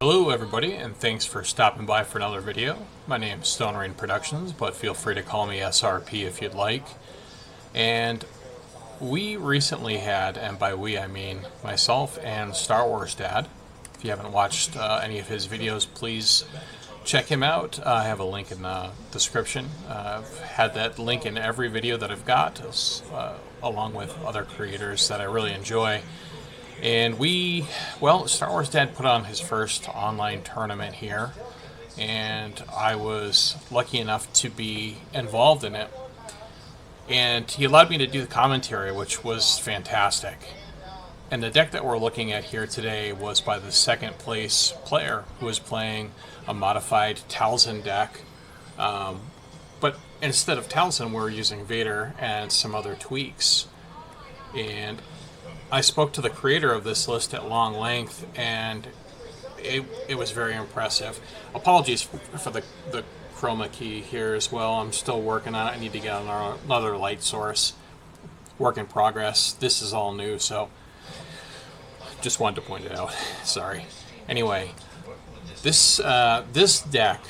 Hello everybody, and thanks for stopping by for another video. My name is Stone Rain Productions, but feel free to call me SRP if you'd like. And we recently had, and by we I mean myself and Star Wars Dad. If you haven't watched any of his videos, please check him out. I have a link in the description. I've had that link in every video that I've got, along with other creators that I really enjoy. And Star Wars Dad put on his first online tournament here, and I was lucky enough to be involved in it. And he allowed me to do the commentary, which was fantastic. And the deck that we're looking at here today was by the second place player, who was playing a modified Talzin deck. But instead of Talzin, we're using Vader and some other tweaks. And I spoke to the creator of this list at long length, and it was very impressive. Apologies for the chroma key here as well. I'm still working on it. I need to get another light source. Work in progress. This is all new, so just wanted to point it out. Sorry. Anyway, this deck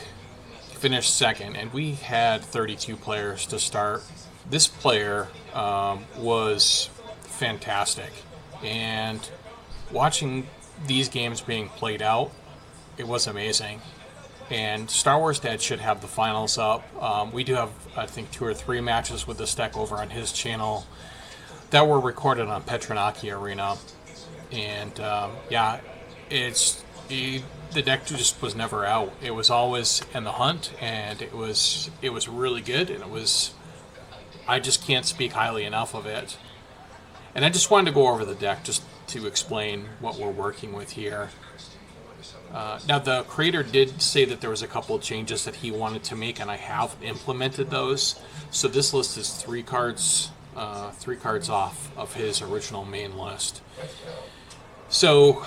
finished second, and we had 32 players to start. This player was fantastic. And watching these games being played out, it was amazing. And Star Wars Dad should have the finals up. We do have, I think, 2 or 3 matches with this deck over on his channel that were recorded on Petronaki Arena. And the deck just was never out. It was always in the hunt, and it was really good. And I just can't speak highly enough of it. And I just wanted to go over the deck just to explain what we're working with here. Now, the creator did say that there was a couple of changes that he wanted to make, and I have implemented those. So this list is 3 cards off of his original main list. So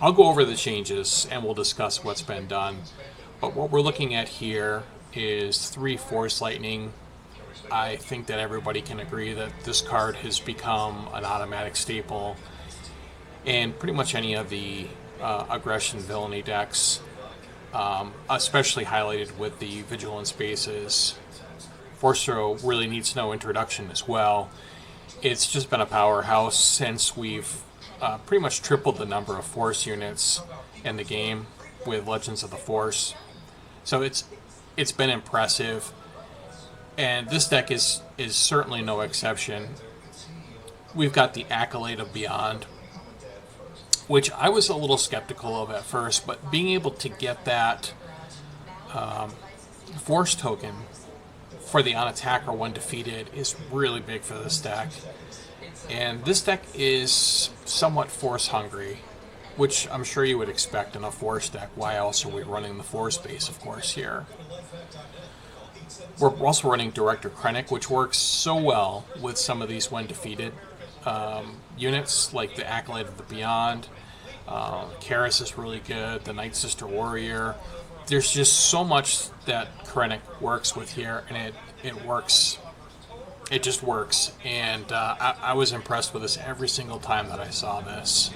I'll go over the changes, and we'll discuss what's been done. But what we're looking at here is 3 Force Lightning. I think that everybody can agree that this card has become an automatic staple in pretty much any of the aggression villainy decks, especially highlighted with the Vigilance bases. Force Throw really needs no introduction as well. It's just been a powerhouse since we've pretty much tripled the number of Force units in the game with Legends of the Force. So it's been impressive. And this deck is certainly no exception. We've got the Accolade of Beyond, which I was a little skeptical of at first, but being able to get that Force token for the on-attacker when defeated is really big for this deck. And this deck is somewhat Force hungry, which I'm sure you would expect in a Force deck. Why else are we running the Force base, of course, here? We're also running Director Krennic, which works so well with some of these when defeated units, like the Accolade of the Beyond. Karis is really good, the Night Sister Warrior. There's just so much that Krennic works with here, and it works. It just works, and I was impressed with this every single time that I saw this.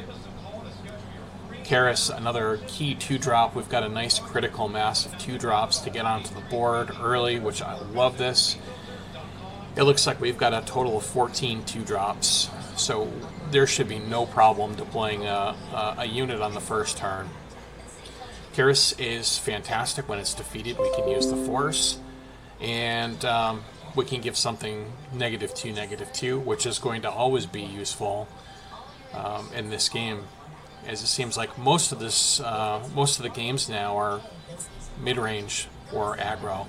Karis, another key 2-drop. We've got a nice critical mass of 2-drops to get onto the board early, which I love this. It looks like we've got a total of 14 2-drops, so there should be no problem deploying a unit on the first turn. Karis is fantastic. When it's defeated, we can use the Force, and we can give something -2, -2, which is going to always be useful in this game, as it seems like most of the games now are mid-range or aggro.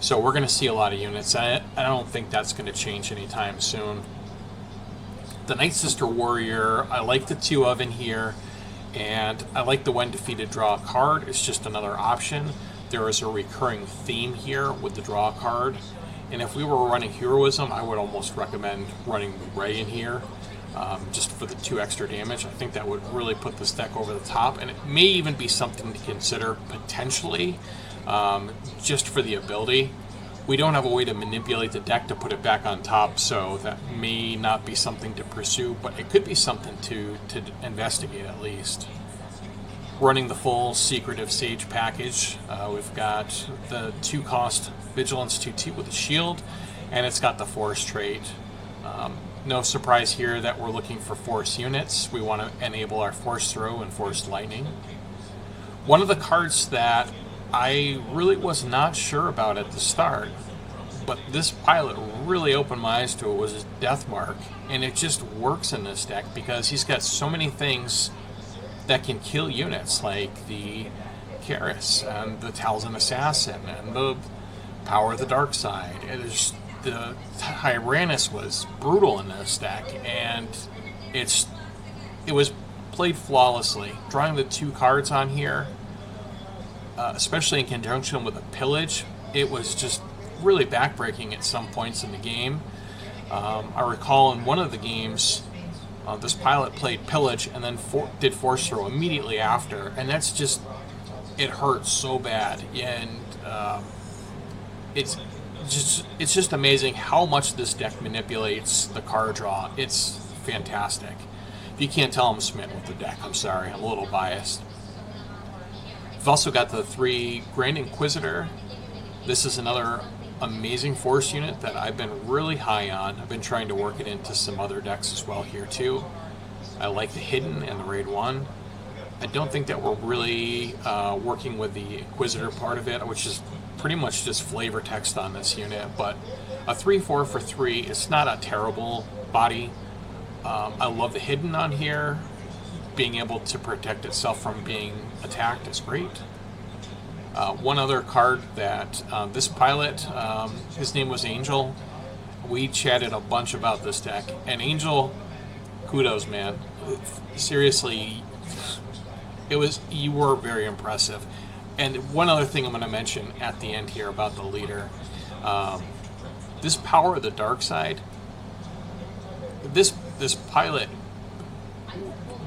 So we're going to see a lot of units. I don't think that's going to change anytime soon. The Night Sister Warrior, I like the 2 of in here, and I like the when defeated draw a card. It's just another option. There is a recurring theme here with the draw card, and if we were running Heroism, I would almost recommend running Rey in here. Just for the 2 extra damage. I think that would really put this deck over the top, and it may even be something to consider potentially, just for the ability. We don't have a way to manipulate the deck to put it back on top, so that may not be something to pursue, but it could be something to investigate at least. running the full Secretive Sage package. We've got the 2-cost Vigilance 2T with a shield, and it's got the Force trait. No surprise here that we're looking for Force units. We want to enable our Force Throw and Force Lightning. One of the cards that I really was not sure about at the start, but this pilot really opened my eyes to it, was his Death Mark. And it just works in this deck because he's got so many things that can kill units, like the Karis and the Talzin Assassin and the Power of the Dark Side. The Tyrannus was brutal in this deck, and it was played flawlessly. Drawing the 2 cards on here, especially in conjunction with a Pillage, it was just really backbreaking at some points in the game. I recall in one of the games, this pilot played Pillage and then did Force Throw immediately after, and that's just, it hurts so bad. And it's just amazing how much this deck manipulates the card draw. It's fantastic. If you can't tell, I'm smitten with the deck. I'm sorry, I'm a little biased. We've also got the 3 Grand Inquisitor. This is another amazing Force unit that I've been really high on. I've been trying to work it into some other decks as well here too. I like the Hidden and the Raid 1. I don't think that we're really working with the Inquisitor part of it, which is pretty much just flavor text on this unit, but a 3/4 for 3, it's not a terrible body. I love the Hidden on here. Being able to protect itself from being attacked is great. One other card that this pilot, his name was Angel. We chatted a bunch about this deck, and Angel, kudos, man. Seriously, you were very impressive. And one other thing I'm going to mention at the end here about the leader, this Power of the Dark Side, this pilot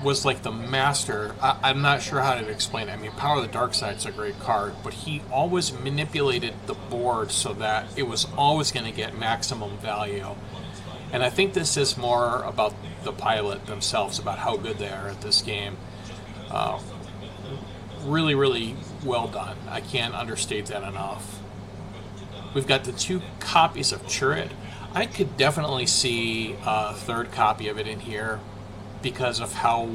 was like the master. I'm not sure how to explain it. I mean, Power of the Dark Side's a great card, but he always manipulated the board so that it was always going to get maximum value. And I think this is more about the pilot themselves, about how good they are at this game. Really, really well done. I can't understate that enough. We've got the 2 copies of Chirrut. I could definitely see a 3rd copy of it in here because of how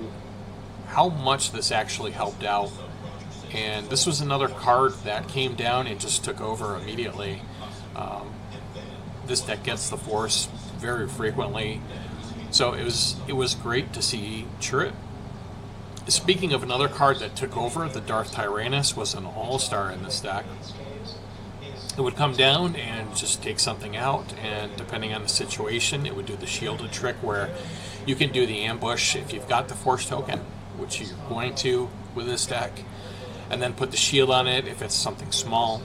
much this actually helped out. And this was another card that came down and just took over immediately. This deck gets the Force very frequently, so it was great to see Chirrut. Speaking of another card that took over, the Darth Tyrannus was an all-star in this deck. It would come down and just take something out, and depending on the situation, it would do the shielded trick where you can do the ambush if you've got the Force token, which you're going to with this deck, and then put the shield on it if it's something small.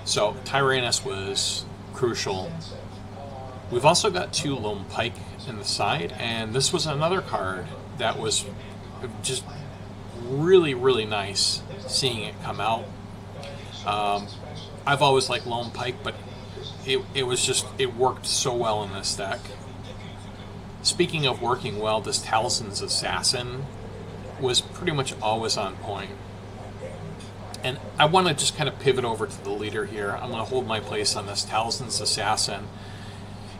So Tyrannus was crucial. We've also got 2 Lone Pike in the side, and this was another card that was just really, really nice seeing it come out. I've always liked Lone Pike, but it worked so well in this deck. Speaking of working well, this Talzin's Assassin was pretty much always on point. And I want to just kind of pivot over to the leader here. I'm going to hold my place on this Talzin's Assassin.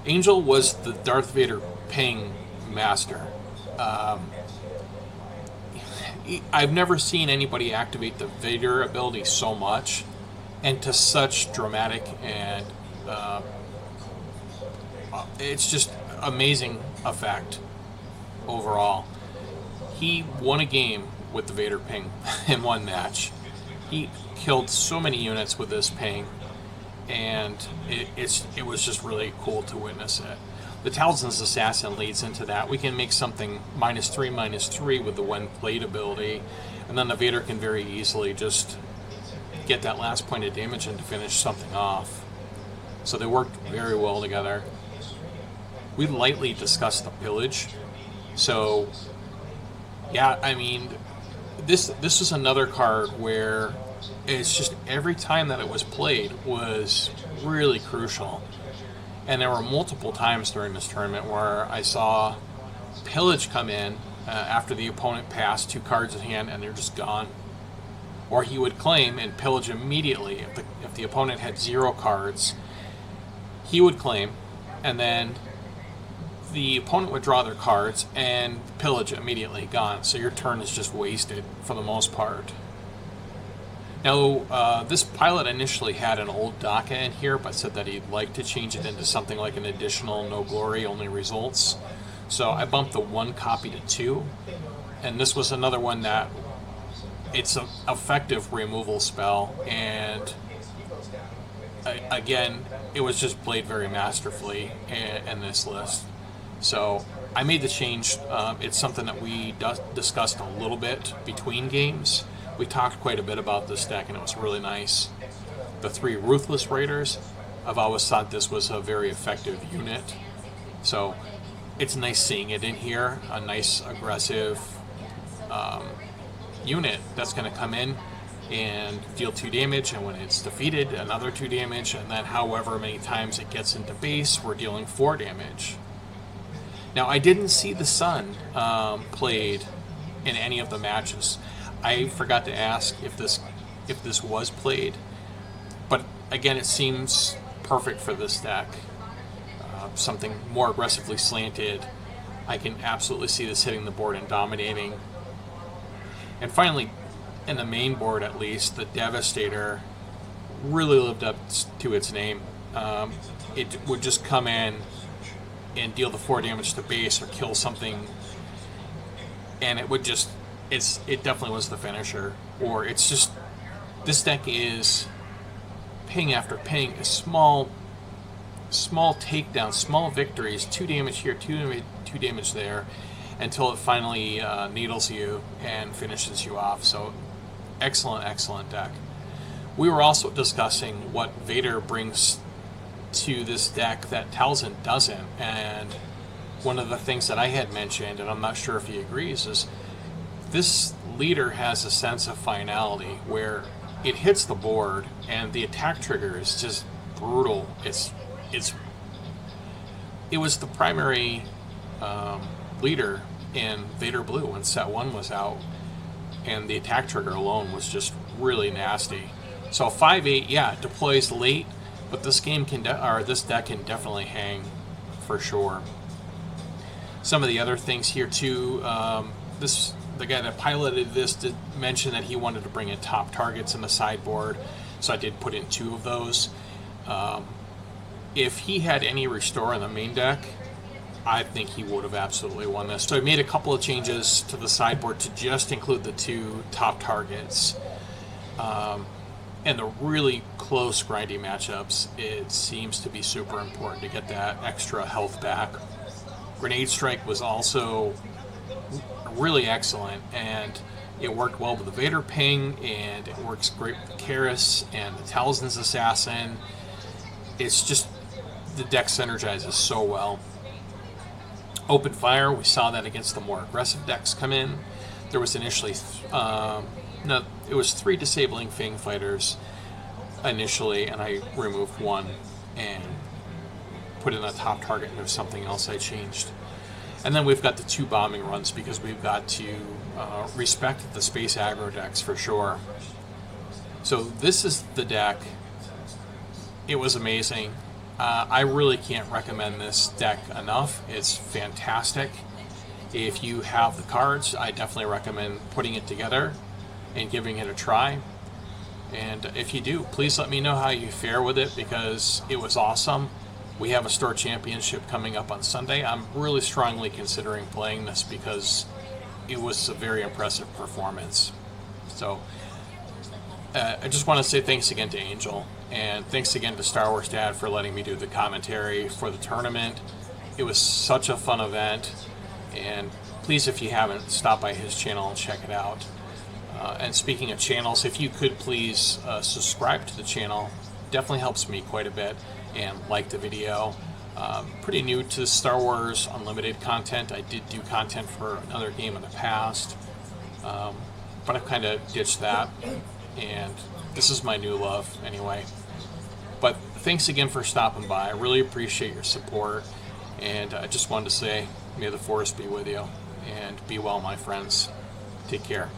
Angel was the Darth Vader ping master. I've never seen anybody activate the Vader ability so much and to such dramatic and it's just amazing effect overall. He won a game with the Vader ping in one match. He killed so many units with this ping, and it was just really cool to witness it. The Talzin's Assassin leads into that. We can make something -3/-3 with the when played ability, and then the Vader can very easily just get that last point of damage and to finish something off. So they worked very well together. We lightly discussed the pillage. So yeah, I mean, this is another card where it's just every time that it was played was really crucial. And there were multiple times during this tournament where I saw Pillage come in after the opponent passed 2 cards in hand and they're just gone. Or he would claim and pillage immediately. If the opponent had 0 cards, he would claim, and then the opponent would draw their cards and pillage immediately, gone. So your turn is just wasted for the most part. Now, this pilot initially had an old Daka in here, but said that he'd like to change it into something like an additional no glory, only results. So I bumped the 1 copy to 2, and this was another one that it's an effective removal spell, and again, it was just played very masterfully in this list. So I made the change. It's something that we discussed a little bit between games. We talked quite a bit about this deck, and it was really nice. The 3 Ruthless Raiders, I've always thought this was a very effective unit. So it's nice seeing it in here, a nice aggressive unit that's going to come in and deal 2 damage, and when it's defeated, another 2 damage, and then however many times it gets into base, we're dealing 4 damage. Now, I didn't see the Sun played in any of the matches. I forgot to ask if this was played, but again, it seems perfect for this deck. Something more aggressively slanted. I can absolutely see this hitting the board and dominating. And finally, in the main board at least, the Devastator really lived up to its name. It would just come in and deal the 4 damage to base or kill something, and it would just, it definitely was the finisher. Or it's just, this deck is ping after ping, a small takedown, small victories, 2 damage here, 2 damage there, until it finally needles you and finishes you off. So excellent deck. We were also discussing what Vader brings to this deck that Talzin doesn't, and one of the things that I had mentioned, and I'm not sure if he agrees, is this leader has a sense of finality where it hits the board and the attack trigger is just brutal. It was the primary leader in Vader Blue when set 1 was out, and the attack trigger alone was just really nasty. So 5/8, yeah, it deploys late, but this game this deck can definitely hang for sure. Some of the other things here too. The guy that piloted this did mention that he wanted to bring in top targets in the sideboard, so I did put in 2 of those. If he had any restore in the main deck, I think he would have absolutely won this. So I made a couple of changes to the sideboard to just include the 2 top targets. And the really close grindy matchups, it seems to be super important to get that extra health back. Grenade Strike was also really excellent, and it worked well with the Vader ping, and it works great with Karis and the Talzin's Assassin. It's just, the deck synergizes so well. Open Fire, we saw that against the more aggressive decks come in. There was initially, it was 3 disabling Fang Fighters initially, and I removed 1 and put in a top target, and there's something else I changed. And then we've got the 2 bombing runs because we've got to respect the space aggro decks for sure. So this is the deck. It was amazing. I really can't recommend this deck enough. It's fantastic. If you have the cards, I definitely recommend putting it together and giving it a try. And if you do, please let me know how you fare with it, because it was awesome. We have a store championship coming up on Sunday. I'm really strongly considering playing this because it was a very impressive performance. So I just want to say thanks again to Angel, and thanks again to Star Wars Dad for letting me do the commentary for the tournament. It was such a fun event, and please, if you haven't, stop by his channel and check it out. And speaking of channels, if you could please subscribe to the channel, definitely helps me quite a bit, and like the video. Pretty new to Star Wars Unlimited content. I did do content for another game in the past, but I've kind of ditched that, and this is my new love anyway. But thanks again for stopping by. I really appreciate your support, and I just wanted to say, may the Force be with you. and be well, my friends. Take care.